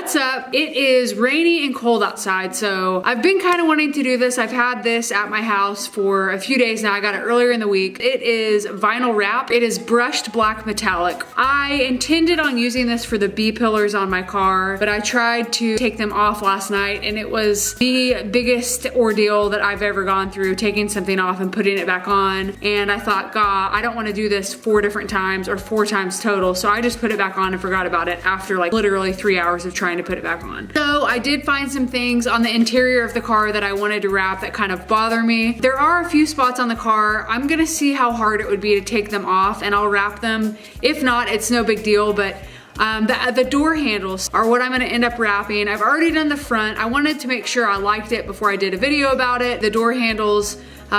What's up? It is rainy and cold outside, so I've been kind of wanting to do this. I've had this at my house for a few days now. I got it earlier in the week. It is vinyl wrap. It is brushed black metallic. I intended on using this for the B-pillars on my car, but I tried to take them off last night and it was the biggest ordeal that I've ever gone through, taking something off and putting it back on. And I thought, God, I don't want to do this 4 different times or 4 times total. So I just put it back on and forgot about it after like literally 3 hours of trying to put it back on. So I did find some things on the interior of the car that I wanted to wrap that kind of bother me. There are a few spots on the car. I'm gonna see how hard it would be to take them off and I'll wrap them. If not, it's no big deal, but the door handles are what I'm gonna end up wrapping. I've already done the front. I wanted to make sure I liked it before I did a video about it. The door handles,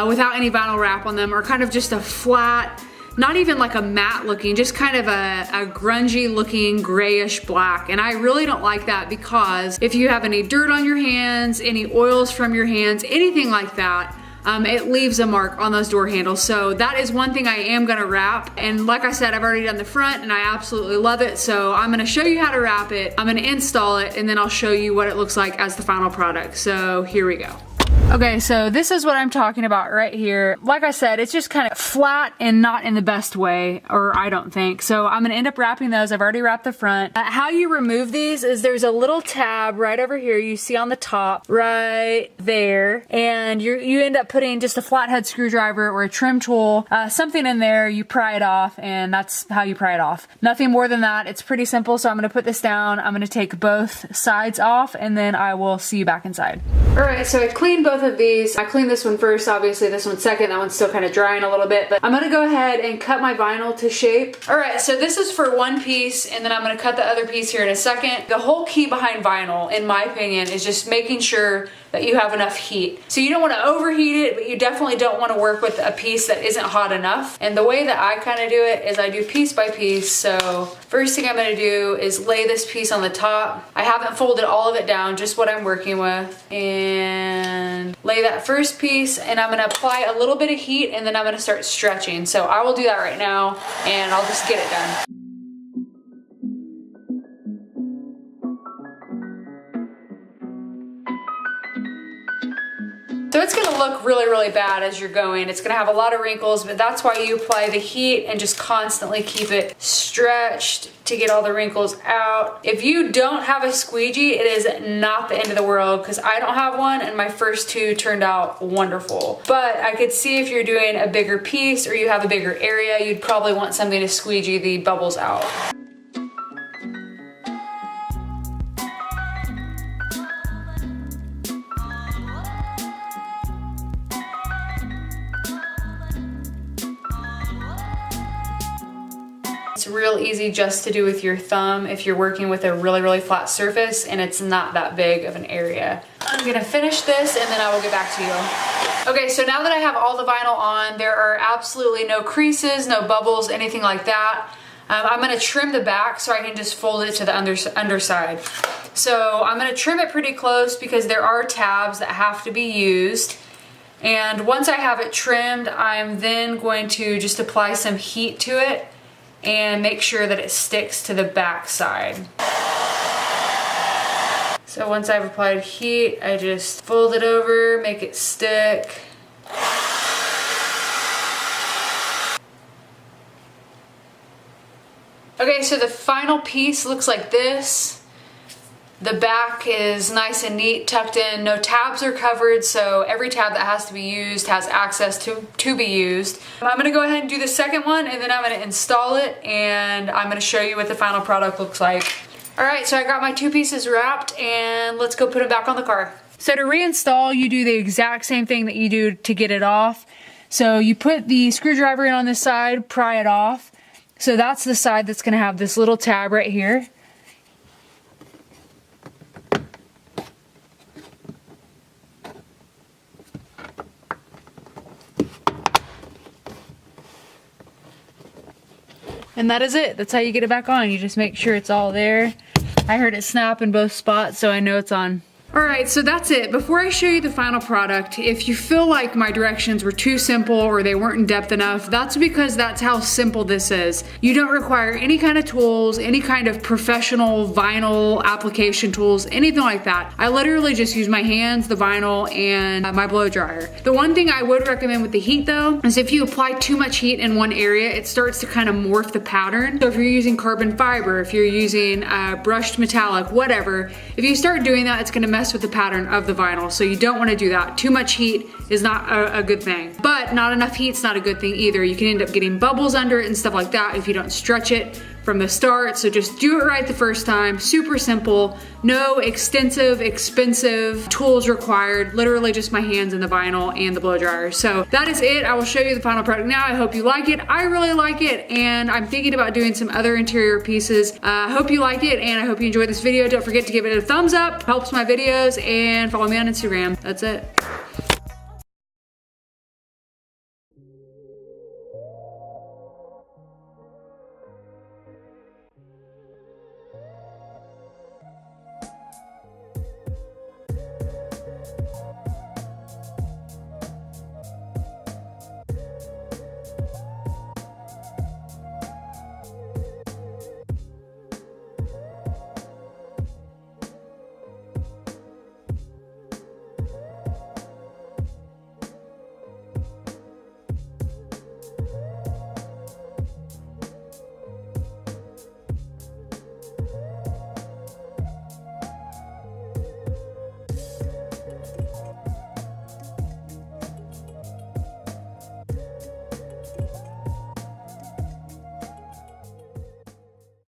without any vinyl wrap on them, are kind of just a flat, not even like a matte looking, just kind of a grungy looking grayish black. And I really don't like that because if you have any dirt on your hands, any oils from your hands, anything like that, it leaves a mark on those door handles. So that is one thing I am gonna wrap. And like I said, I've already done the front and I absolutely love it. So I'm gonna show you how to wrap it. I'm gonna install it and then I'll show you what it looks like as the final product. So here we go. Okay, so this is what I'm talking about right here. Like I said, it's just kind of flat and not in the best way, or I don't think. So I'm gonna end up wrapping those. I've already wrapped the front. How you remove these is there's a little tab right over here you see on the top, right there. And you end up putting just a flathead screwdriver or a trim tool, something in there, you pry it off, and that's how you pry it off. Nothing more than that. It's pretty simple, so I'm gonna put this down. I'm gonna take both sides off, and then I will see you back inside. All right, so I cleaned both of these. I cleaned this one first, obviously this one's second. That one's still kind of drying a little bit, but I'm gonna go ahead and cut my vinyl to shape. All right, so this is for one piece, and then I'm gonna cut the other piece here in a second. The whole key behind vinyl, in my opinion, is just making sure that you have enough heat. So you don't want to overheat it, but you definitely don't want to work with a piece that isn't hot enough. And the way that I kind of do it is I do piece by piece. So first thing I'm going to do is lay this piece on the top. I haven't folded all of it down, just what I'm working with. And lay that first piece, and I'm going to apply a little bit of heat, and then I'm going to start stretching. So I will do that right now, and I'll just get it done. So it's gonna look really, really bad as you're going. It's gonna have a lot of wrinkles, but that's why you apply the heat and just constantly keep it stretched to get all the wrinkles out. If you don't have a squeegee, it is not the end of the world, because I don't have one and my first 2 turned out wonderful. But I could see if you're doing a bigger piece or you have a bigger area, you'd probably want something to squeegee the bubbles out. It's real easy just to do with your thumb if you're working with a really, really flat surface and it's not that big of an area. I'm gonna finish this and then I will get back to you. Okay, so now that I have all the vinyl on, there are absolutely no creases, no bubbles, anything like that. I'm gonna trim the back so I can just fold it to the underside. So I'm gonna trim it pretty close because there are tabs that have to be used. And once I have it trimmed, I'm then going to just apply some heat to it and make sure that it sticks to the back side. So once I've applied heat, I just fold it over, make it stick. Okay, so the final piece looks like this. The back is nice and neat, tucked in. No tabs are covered, so every tab that has to be used has access to be used. I'm gonna go ahead and do the second one, and then I'm gonna install it, and I'm gonna show you what the final product looks like. All right, so I got my 2 pieces wrapped, and let's go put them back on the car. So to reinstall, you do the exact same thing that you do to get it off. So you put the screwdriver in on this side, pry it off. So that's the side that's gonna have this little tab right here. And that is it. That's how you get it back on. You just make sure it's all there. I heard it snap in both spots, so I know it's on All right, so that's it. Before I show you the final product, if you feel like my directions were too simple or they weren't in depth enough, that's because that's how simple this is. You don't require any kind of tools, any kind of professional vinyl application tools, anything like that. I literally just use my hands, the vinyl, and my blow dryer. The one thing I would recommend with the heat though, is if you apply too much heat in one area, it starts to kind of morph the pattern. So if you're using carbon fiber, if you're using brushed metallic, whatever, if you start doing that, it's gonna mess with the pattern of the vinyl. So you don't wanna do that. Too much heat is not a good thing. But not enough heat's not a good thing either. You can end up getting bubbles under it and stuff like that if you don't stretch it from the start. So just do it right the first time. Super simple, no extensive, expensive tools required. Literally just my hands and the vinyl and the blow dryer. So that is it. I will show you the final product now. I hope you like it. I really like it, and I'm thinking about doing some other interior pieces. I hope you like it, and I hope you enjoyed this video. Don't forget to give it a thumbs up. Helps my videos, and follow me on Instagram. That's it.